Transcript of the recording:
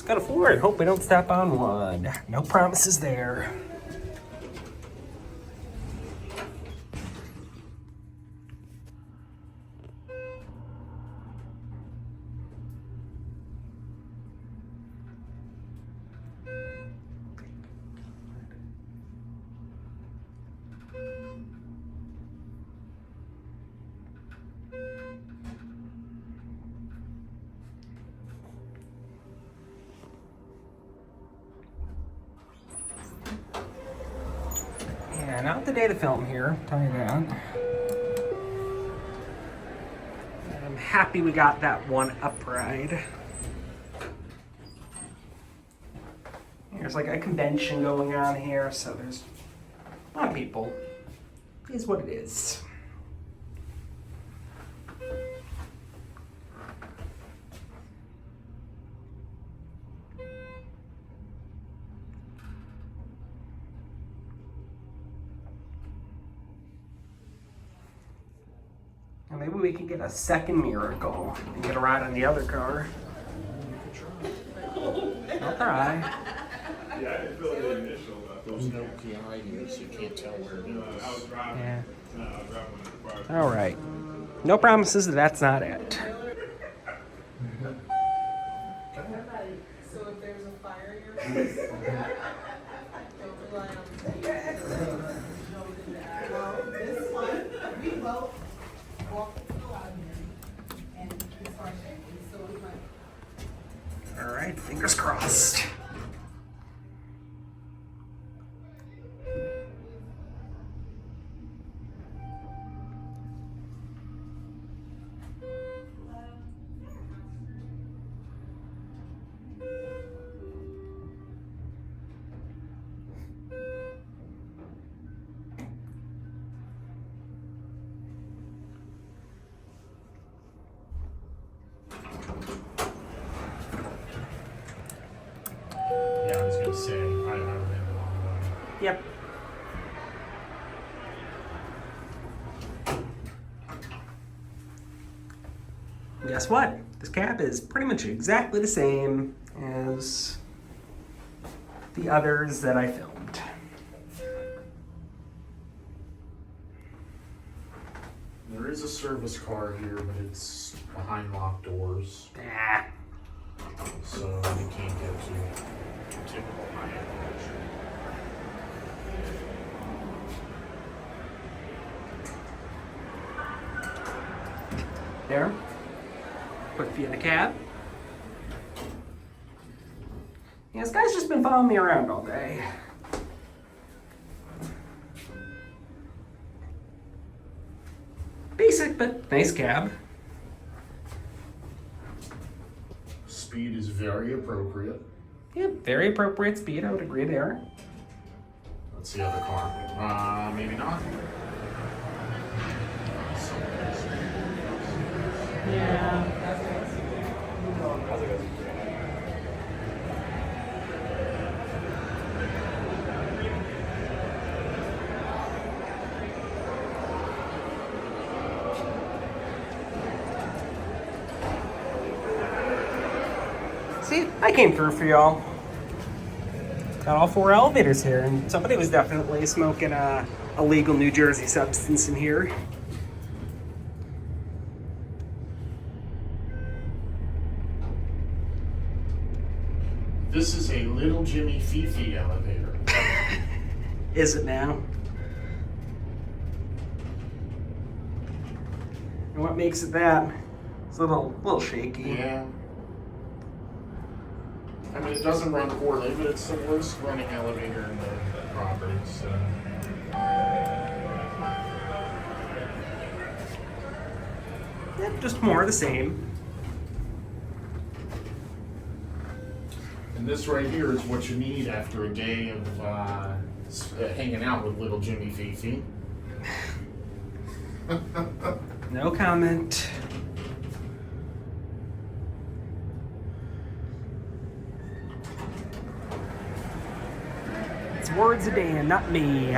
Just gotta floor it. Hope we don't step on one. No promises there. Yeah, not the day to film here, I'll tell you that. And I'm happy we got that one upright. There's like a convention going on here, so there's a lot of people. It is what it is. And maybe we can get a second miracle and get a ride on the other car. I'll try. Yeah, I didn't feel the initial. There's no PI here, so you can't tell where it is. I was driving. Yeah. I was driving when it required. All right. No promises that that's not it. So if there's a fire in your place, don't rely on the tape. Well, this one, we both walked into the library and it's our family, so we went. All right, fingers crossed. Yeah, I was gonna say, I haven't been a long way. Yep. Guess what? This cab is pretty much exactly the same as the others that I filmed. There is a service car here, but it's behind locked doors, Ah, so you can't get to typical Hyatt. there. Put feet in the cab. Yeah, this guy's just been following me around all day. Basic, but nice cab. Speed is very appropriate. Yeah, very appropriate speed, I would agree there. That's the other car. Maybe not. See, I came through for y'all. Got all 4 elevators here, and somebody was definitely smoking a illegal New Jersey substance in here. This is a little Jimmy Fifi elevator. Is it now? And what makes it that? It's a little shaky. Yeah. I mean, it doesn't run poorly, but it's the worst running elevator in the property, so. Yeah, just more of the same. And this right here is what you need after a day of hanging out with little Jimmy Fifi. No comment. It's words a day and not me.